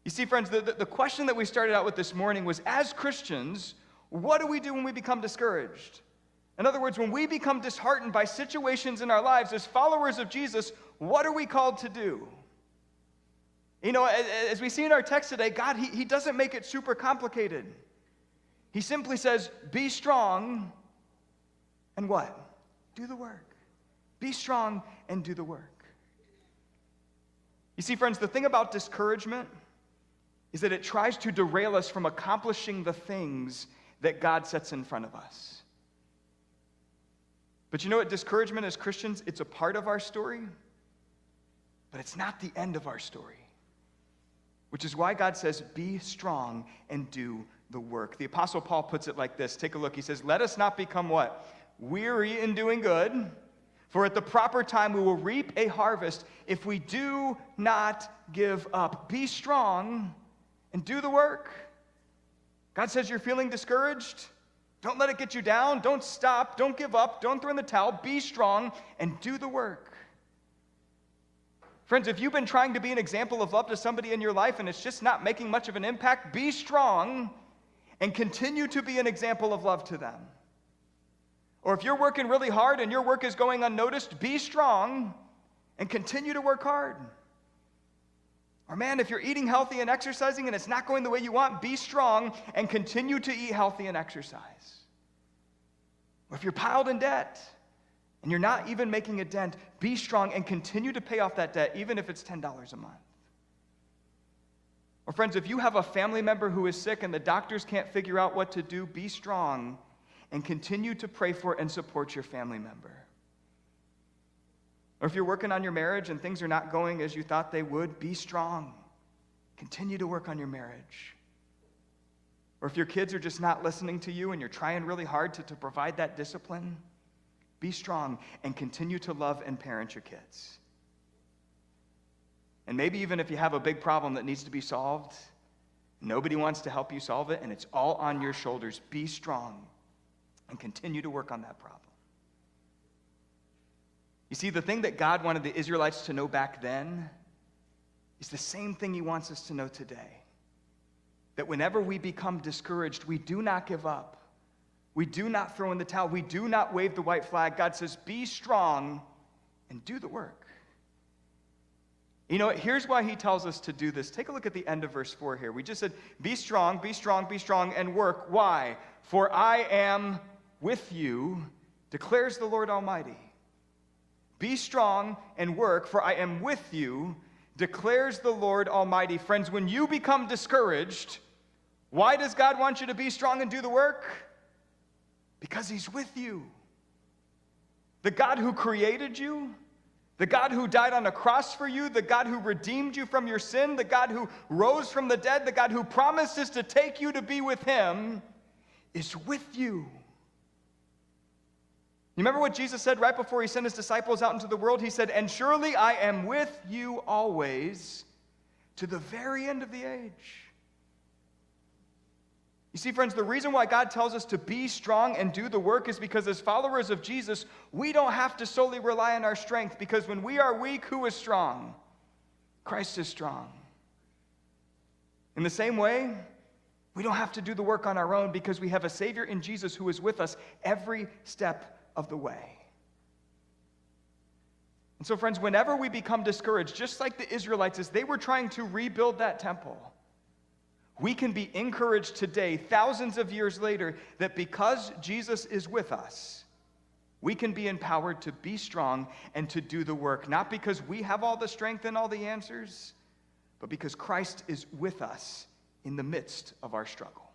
You see, friends, the question that we started out with this morning was, as Christians, what do we do when we become discouraged? In other words, when we become disheartened by situations in our lives, as followers of Jesus, what are we called to do? You know, as we see in our text today, God, He doesn't make it super complicated. He simply says, be strong and what? Do the work. Be strong and do the work. You see, friends, the thing about discouragement is that it tries to derail us from accomplishing the things that God sets in front of us. But you know what? Discouragement as Christians, it's a part of our story, but it's not the end of our story. Which is why God says, be strong and do the work. The Apostle Paul puts it like this. Take a look. He says, let us not become what? Weary in doing good, for at the proper time we will reap a harvest if we do not give up. Be strong and do the work. God says you're feeling discouraged. Don't let it get you down. Don't stop. Don't give up. Don't throw in the towel. Be strong and do the work. Friends, if you've been trying to be an example of love to somebody in your life and it's just not making much of an impact, be strong and continue to be an example of love to them. Or if you're working really hard and your work is going unnoticed, be strong and continue to work hard. Or man, if you're eating healthy and exercising and it's not going the way you want, be strong and continue to eat healthy and exercise. Or if you're piled in debt and you're not even making a dent, be strong and continue to pay off that debt, even if it's $10 a month. Or friends, if you have a family member who is sick and the doctors can't figure out what to do, be strong and continue to pray for and support your family member. Or if you're working on your marriage and things are not going as you thought they would, be strong. Continue to work on your marriage. Or if your kids are just not listening to you and you're trying really hard to provide that discipline, be strong and continue to love and parent your kids. And maybe even if you have a big problem that needs to be solved, nobody wants to help you solve it, and it's all on your shoulders, be strong and continue to work on that problem. You see, the thing that God wanted the Israelites to know back then is the same thing He wants us to know today. That whenever we become discouraged, we do not give up. We do not throw in the towel. We do not wave the white flag. God says, be strong and do the work. You know, here's why He tells us to do this. Take a look at the end of verse 4 here. We just said, be strong, be strong, be strong, and work. Why? For I am with you, declares the Lord Almighty. Be strong and work, for I am with you, declares the Lord Almighty. Friends, when you become discouraged, why does God want you to be strong and do the work? Because He's with you. The God who created you, the God who died on a cross for you, the God who redeemed you from your sin, the God who rose from the dead, the God who promises to take you to be with Him, is with you. You remember what Jesus said right before He sent His disciples out into the world? He said, and surely I am with you always to the very end of the age. You see, friends, the reason why God tells us to be strong and do the work is because as followers of Jesus, we don't have to solely rely on our strength, because when we are weak, who is strong? Christ is strong. In the same way, we don't have to do the work on our own, because we have a Savior in Jesus who is with us every step of the way. And so, friends, whenever we become discouraged, just like the Israelites as they were trying to rebuild that temple, we can be encouraged today, thousands of years later, that because Jesus is with us, we can be empowered to be strong and to do the work, not because we have all the strength and all the answers, but because Christ is with us in the midst of our struggle.